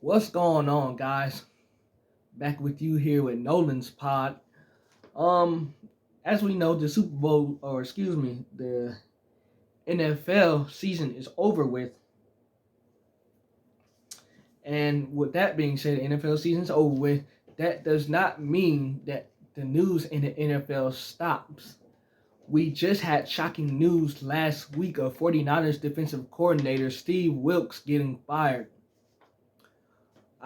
What's going on, guys? Back with you here with Nolan's pod. Um, as we know, the Super Bowl, or excuse me, the NFL season is over with. And with that being said, the NFL season is over with. That does not mean that the news in the NFL stops. We just had shocking news last week of 49ers defensive coordinator Steve Wilks getting fired.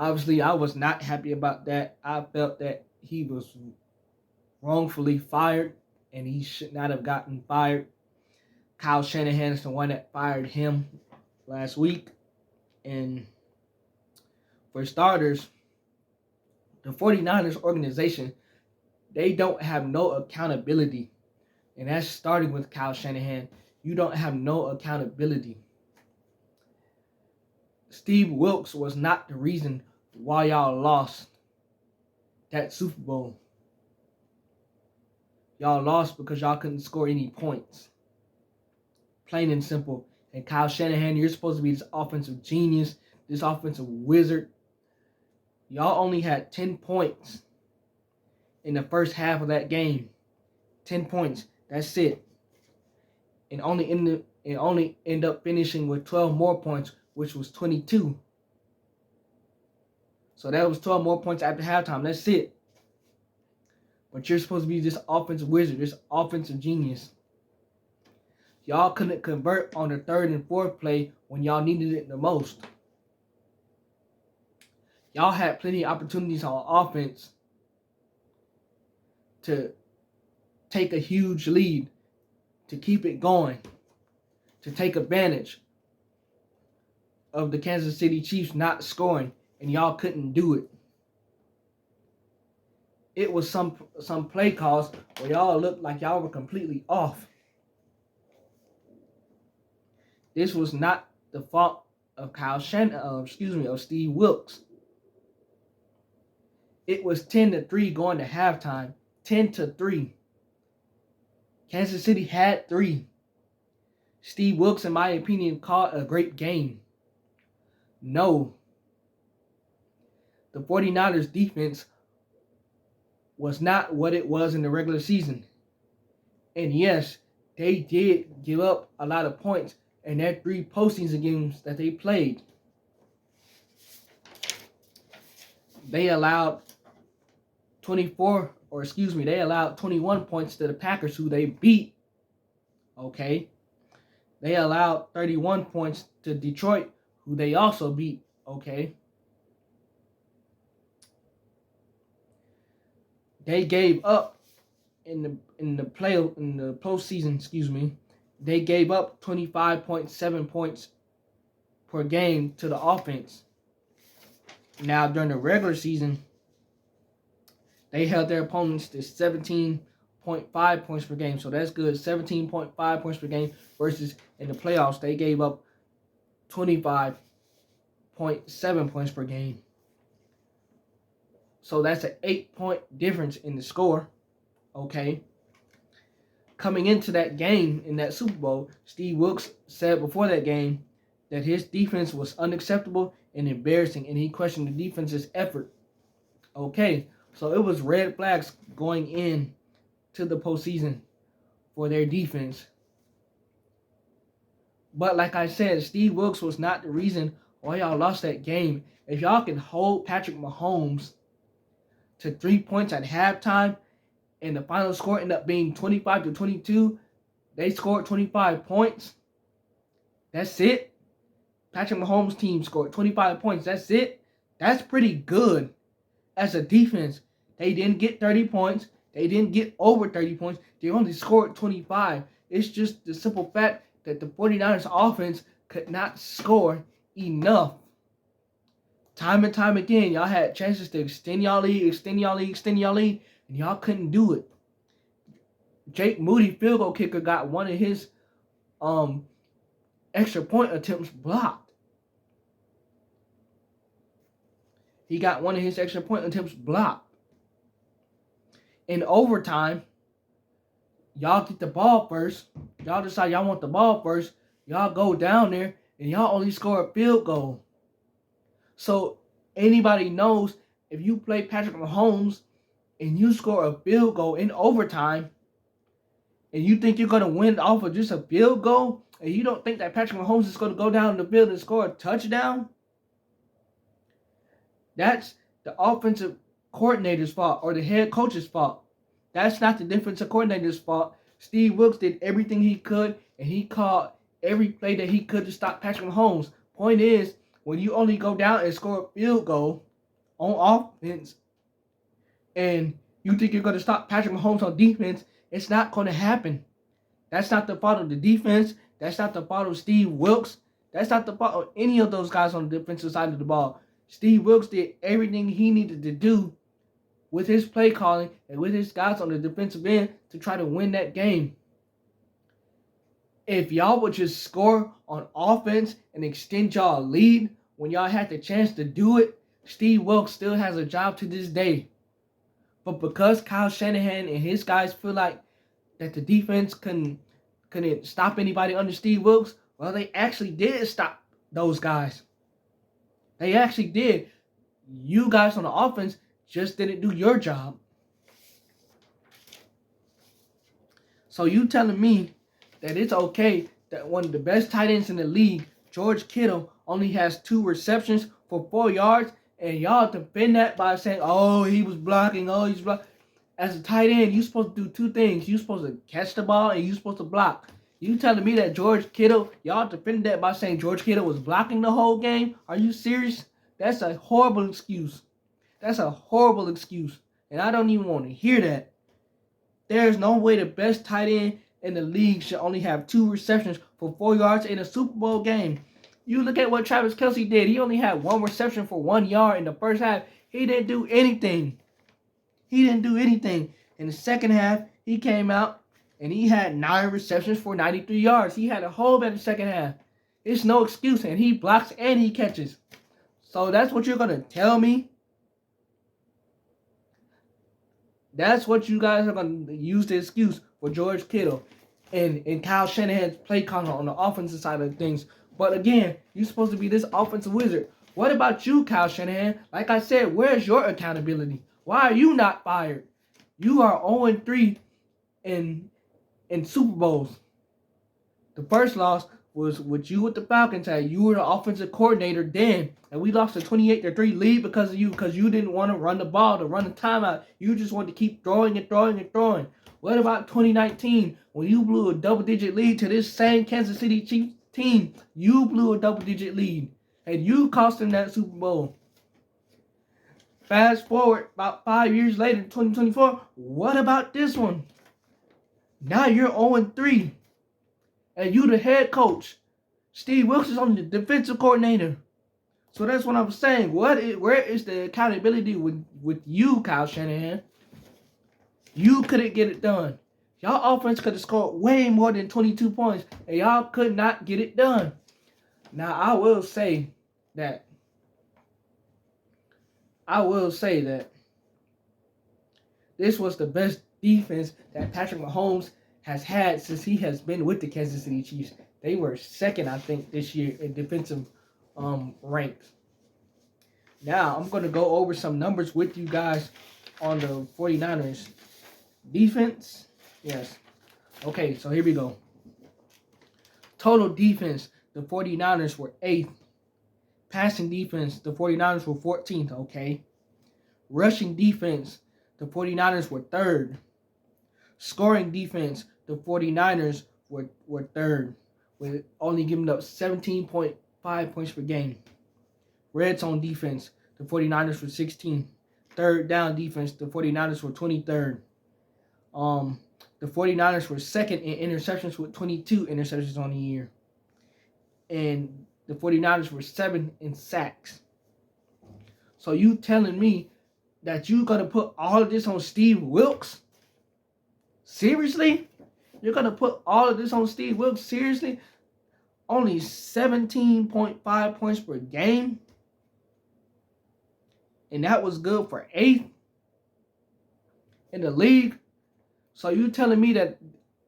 Obviously, I was not happy about that. I felt that he was wrongfully fired and he should not have gotten fired. Kyle Shanahan is the one that fired him last week. And for starters, the 49ers organization, they don't have no accountability. And that's starting with Kyle Shanahan. You don't have no accountability. Steve Wilks was not the reason why y'all lost that Super Bowl. Y'all lost because y'all couldn't score any points. Plain and simple. And Kyle Shanahan, you're supposed to be this offensive genius, this offensive wizard. Y'all only had 10 points in the first half of that game. 10 points. That's it. And only end up finishing with 12 more points, which was 22. So that was 12 more points after halftime. That's it. But you're supposed to be this offensive wizard, this offensive genius. Y'all couldn't convert on the third and fourth play when y'all needed it the most. Y'all had plenty of opportunities on offense to take a huge lead, to keep it going, to take advantage of the Kansas City Chiefs not scoring, and y'all couldn't do it. It was some play calls where y'all looked like y'all were completely off. This was not the fault of of Steve Wilks. It was 10-3 going to halftime. 10-3. Kansas City had 3. Steve Wilks, in my opinion, called a great game. No. The 49ers defense was not what it was in the regular season. And yes, they did give up a lot of points in their 3 postseason games that they played. They allowed 21 points to the Packers, who they beat. Okay. They allowed 31 points to Detroit, who they also beat. Okay. They gave up in the postseason, they gave up 25.7 points per game to the offense. Now during the regular season, they held their opponents to 17.5 points per game. So that's good. 17.5 points per game versus in the playoffs, they gave up 25.7 points per game. So that's an 8-point difference in the score. Okay. Coming into that game, in that Super Bowl, Steve Wilks said before that game that his defense was unacceptable and embarrassing, and he questioned the defense's effort. Okay. So it was red flags going in to the postseason for their defense. But like I said, Steve Wilks was not the reason why y'all lost that game. If y'all can hold Patrick Mahomes to 3 points at halftime, and the final score ended up being 25-22, they scored 25 points. That's it. Patrick Mahomes' team scored 25 points. That's it. That's pretty good. As a defense, they didn't get 30 points. They didn't get over 30 points. They only scored 25. It's just the simple fact that the 49ers offense could not score enough. Time and time again, y'all had chances to extend y'all lead, and y'all couldn't do it. Jake Moody, field goal kicker, got one of his extra point attempts blocked. He got one of his extra point attempts blocked. In overtime, y'all get the ball first. Y'all decide y'all want the ball first. Y'all go down there, and y'all only score a field goal. So Anybody knows if you play Patrick Mahomes and you score a field goal in overtime and you think you're going to win off of just a field goal and you don't think that Patrick Mahomes is going to go down the field and score a touchdown, that's the offensive coordinator's fault or the head coach's fault. That's not the defensive coordinator's fault. Steve Wilks did everything he could, and he called every play that he could to stop Patrick Mahomes. Point is, when you only go down and score a field goal on offense, and you think you're going to stop Patrick Mahomes on defense, it's not going to happen. That's not the fault of the defense. That's not the fault of Steve Wilks. That's not the fault of any of those guys on the defensive side of the ball. Steve Wilks did everything he needed to do with his play calling and with his guys on the defensive end to try to win that game. If y'all would just score on offense and extend y'all lead when y'all had the chance to do it, Steve Wilks still has a job to this day. But because Kyle Shanahan and his guys feel like that the defense couldn't stop anybody under Steve Wilks, well, they actually did stop those guys. They actually did. You guys on the offense just didn't do your job. So you telling me that it's okay that one of the best tight ends in the league, George Kittle, only has 2 receptions for 4 yards, and y'all defend that by saying, oh, he was blocking, oh, he's blocking. As a tight end, you're supposed to do 2 things. You're supposed to catch the ball and you're supposed to block. You telling me that George Kittle, y'all defended that by saying George Kittle was blocking the whole game? Are you serious? That's a horrible excuse. That's a horrible excuse. And I don't even want to hear that. There's no way the best tight end in the league should only have 2 receptions for 4 yards in a Super Bowl game. You look at what Travis Kelce did. He only had 1 reception for 1 yard in the first half. He didn't do anything. He didn't do anything. In the second half, he came out and he had 9 receptions for 93 yards. He had a whole better second half. It's no excuse. And he blocks and he catches. So that's what you're going to tell me? That's what you guys are going to use the excuse for George Kittle and Kyle Shanahan's play calling on the offensive side of things. But again, you're supposed to be this offensive wizard. What about you, Kyle Shanahan? Like I said, where's your accountability? Why are you not fired? You are 0-3 in Super Bowls. The first loss was with you with the Falcons. You were the offensive coordinator then. And we lost a 28-3 lead because of you. Because you didn't want to run the ball, to run the timeout. You just wanted to keep throwing and throwing and throwing. What about 2019 when you blew a double-digit lead to this same Kansas City Chiefs team? You blew a double-digit lead. And you cost them that Super Bowl. Fast forward about 5 years later, 2024. What about this one? Now you're 0-3. And you the head coach. Steve Wilks is on the defensive coordinator. So that's what I'm saying. Where is the accountability with you, Kyle Shanahan? You couldn't get it done. Y'all offense could have scored way more than 22 points. And y'all could not get it done. Now, I will say that this was the best defense that Patrick Mahomes has had since he has been with the Kansas City Chiefs. They were second, I think, this year in defensive ranks. Now, I'm going to go over some numbers with you guys on the 49ers. Defense, yes. Okay, so here we go. Total defense, the 49ers were 8th. Passing defense, the 49ers were 14th, okay. Rushing defense, the 49ers were 3rd. Scoring defense, the 49ers were 3rd, with only giving up 17.5 points per game. Red zone defense, the 49ers were 16th. Third down defense, the 49ers were 23rd. The 49ers were 2nd in interceptions with 22 interceptions on the year. And the 49ers were 7th in sacks. So you telling me that you going to put all of this on Steve Wilks? Seriously? You're going to put all of this on Steve Wilks? Seriously? Only 17.5 points per game? And that was good for 8th in the league? So you telling me that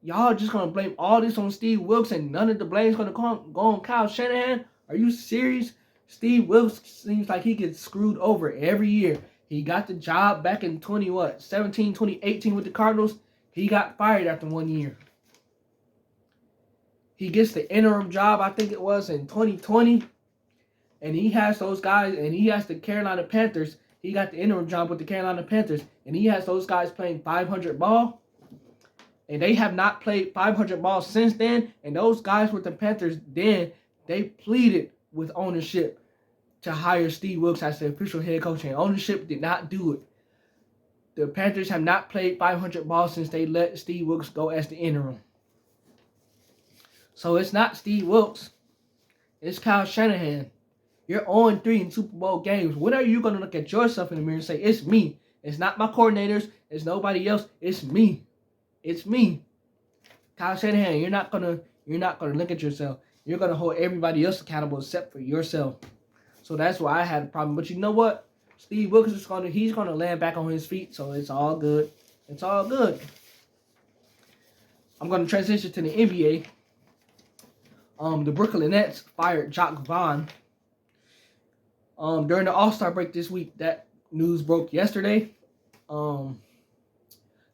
y'all just going to blame all this on Steve Wilks and none of the blame is going to go on Kyle Shanahan? Are you serious? Steve Wilks seems like he gets screwed over every year. He got the job back in 2018 with the Cardinals. He got fired after 1 year. He gets the interim job, I think it was, in 2020. And he has those guys, and he has the Carolina Panthers. He got the interim job with the Carolina Panthers. And he has those guys playing 500 ball. And they have not played 500 ball since then. And those guys with the Panthers then, they pleaded with ownership to hire Steve Wilks as the official head coach, and ownership did not do it. The Panthers have not played 500 ball since they let Steve Wilks go as the interim. So it's not Steve Wilks. It's Kyle Shanahan. You're 0-3 in Super Bowl games. When are you going to look at yourself in the mirror and say, it's me? It's not my coordinators. It's nobody else. It's me. It's me. Kyle Shanahan, you're not gonna look at yourself. You're going to hold everybody else accountable except for yourself. So that's why I had a problem. But you know what? Steve Wilks he's gonna land back on his feet, so it's all good. It's all good. I'm gonna transition to the NBA. The Brooklyn Nets fired Jacque Vaughn. During the All-Star break this week, that news broke yesterday.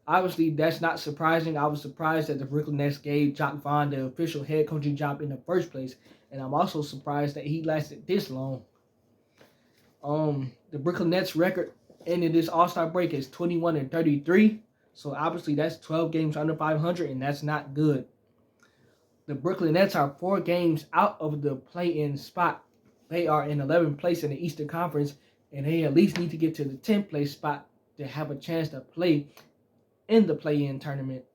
Obviously, that's not surprising. I was surprised that the Brooklyn Nets gave Jacque Vaughn the official head coaching job in the first place. And I'm also surprised that he lasted this long. The Brooklyn Nets record ended this All-Star break is 21-33. So obviously that's 12 games under 500, and that's not good. The Brooklyn Nets are 4 games out of the play-in spot. They are in 11th place in the Eastern Conference, and they at least need to get to the 10th place spot to have a chance to play in the play-in tournament.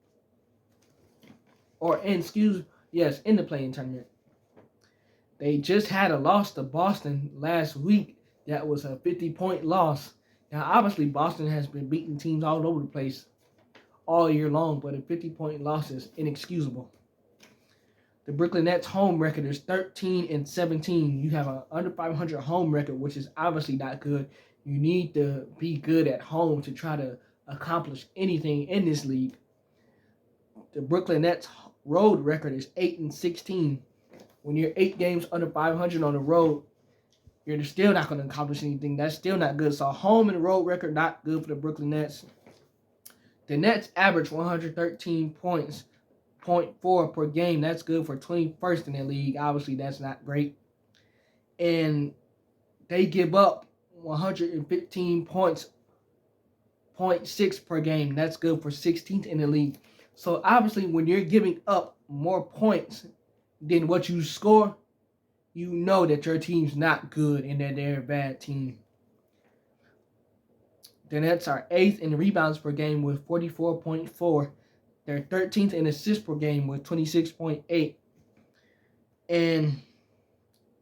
In the play-in tournament. They just had a loss to Boston last week. That was a 50-point loss. Now, obviously, Boston has been beating teams all over the place all year long, but a 50-point loss is inexcusable. The Brooklyn Nets home record is 13-17. You have an under 500 home record, which is obviously not good. You need to be good at home to try to accomplish anything in this league. The Brooklyn Nets road record is 8-16. When you're 8 games under 500 on the road, you're still not going to accomplish anything. That's still not good. So home and road record, not good for the Brooklyn Nets. The Nets average 113 points, 0.4 per game. That's good for 21st in the league. Obviously, that's not great. And they give up 115 points, 0.6 per game. That's good for 16th in the league. So obviously, when you're giving up more points than what you score, you know that your team's not good and that they're a bad team. The Nets are 8th in rebounds per game with 44.4. They're 13th in assists per game with 26.8. And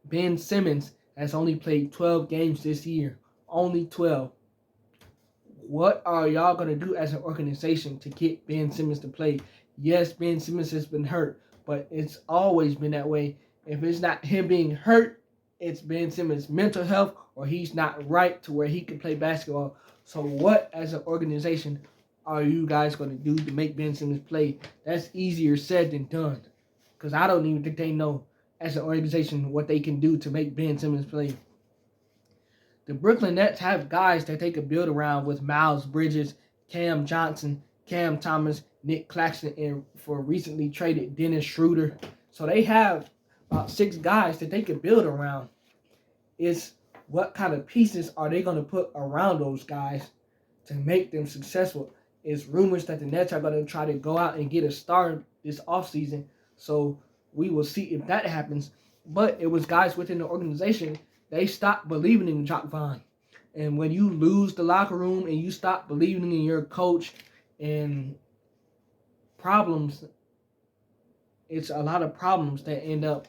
Ben Simmons has only played 12 games this year. Only 12. What are y'all going to do as an organization to get Ben Simmons to play? Yes, Ben Simmons has been hurt, but it's always been that way. If it's not him being hurt, it's Ben Simmons' mental health, or he's not right to where he can play basketball. So what, as an organization, are you guys going to do to make Ben Simmons play? That's easier said than done, because I don't even think they know, as an organization, what they can do to make Ben Simmons play. The Brooklyn Nets have guys that they could build around with Miles Bridges, Cam Johnson, Cam Thomas, Nick Claxton, and for recently traded Dennis Schroeder. So they have about 6 guys that they could build around. It's what kind of pieces are they going to put around those guys to make them successful? It's rumors that the Nets are going to try to go out and get a star this offseason. So we will see if that happens. But it was guys within the organization, they stopped believing in Jacque Vaughn. And when you lose the locker room and you stop believing in your coach and problems, it's a lot of problems that end up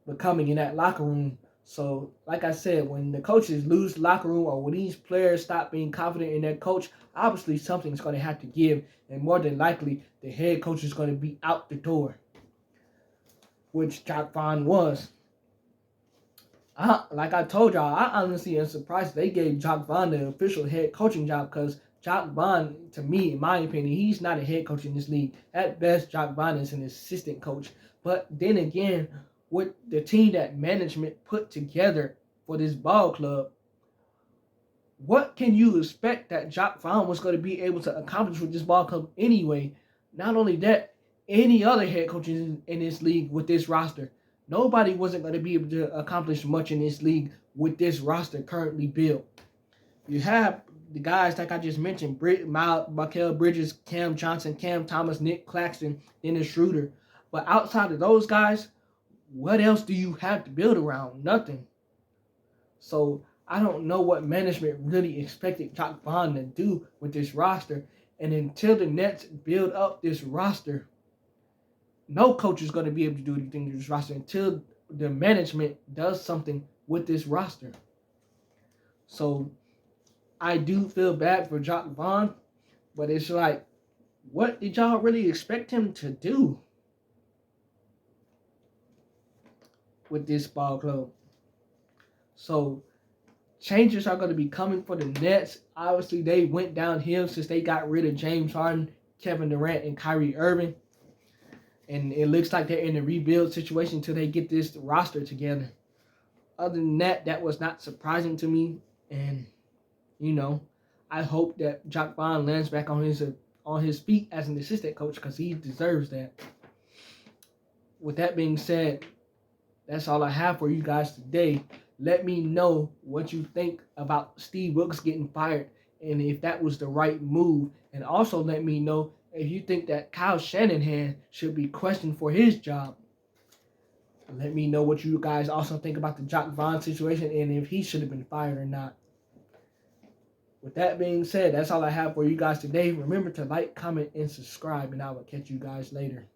becoming in that locker room. So, like I said, when the coaches lose the locker room or when these players stop being confident in their coach, obviously something's going to have to give. And more than likely, the head coach is going to be out the door, which Jacque Vaughn was. Like I told y'all, I honestly am surprised they gave Jacque Vaughn the official head coaching job, because Jacque Vaughn, to me, in my opinion, he's not a head coach in this league. At best, Jacque Vaughn is an assistant coach. But then again, with the team that management put together for this ball club, what can you expect that Jacque Vaughn was going to be able to accomplish with this ball club anyway? Not only that, any other head coaches in this league with this roster, nobody wasn't going to be able to accomplish much in this league with this roster currently built. You have the guys like I just mentioned, Mikal Bridges, Cam Johnson, Cam Thomas, Nick Claxton, Dennis Schroeder. But outside of those guys, what else do you have to build around? Nothing. So I don't know what management really expected Jacque Vaughn to do with this roster. And until the Nets build up this roster, no coach is going to be able to do anything to this roster until the management does something with this roster. So I do feel bad for Jacque Vaughn, but it's like, what did y'all really expect him to do with this ball club? So changes are going to be coming for the Nets. Obviously, they went downhill since they got rid of James Harden, Kevin Durant, and Kyrie Irving. And it looks like they're in a rebuild situation until they get this roster together. Other than that, that was not surprising to me. And, I hope that Jacque Vaughn lands back on his feet as an assistant coach because he deserves that. With that being said, that's all I have for you guys today. Let me know what you think about Steve Wilks getting fired and if that was the right move. And also let me know if you think that Kyle Shanahan should be questioned for his job. Let me know what you guys also think about the Jacque Vaughn situation and if he should have been fired or not. With that being said, that's all I have for you guys today. Remember to like, comment, and subscribe, and I will catch you guys later.